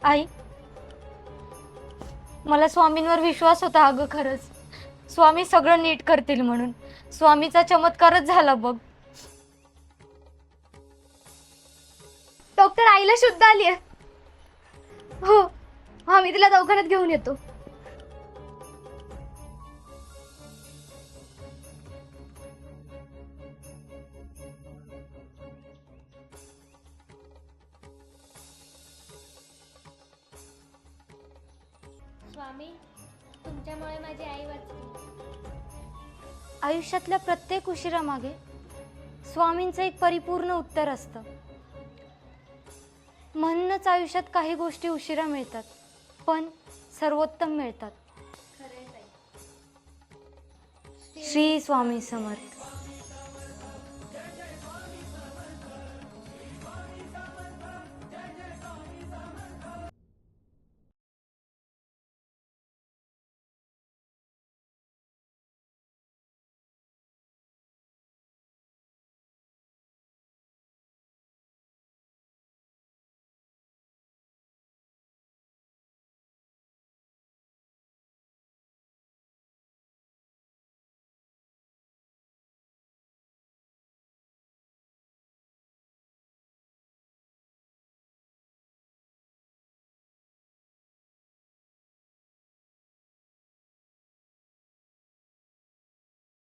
आई, मला स्वामींवर विश्वास होता अगं. खरंच स्वामी सगळं नीट करतील म्हणून. स्वामीचा चमत्कारच झाला बघ. डॉक्टर आईला शुद्ध आली आहे. हो, आम्ही तिला दवाखान्यात घेऊन येतो. स्वामी, तुमच्यामुळे माझी आई वाचली. आयुष्यातल्या प्रत्येक उशिरामागे स्वामींचं एक परिपूर्ण उत्तर असतं. म्हणूनच आयुष्यात काही गोष्टी उशिरा मिळतात, पण सर्वोत्तम मिळतात. खरंय ताई. श्री स्वामी समर्थ.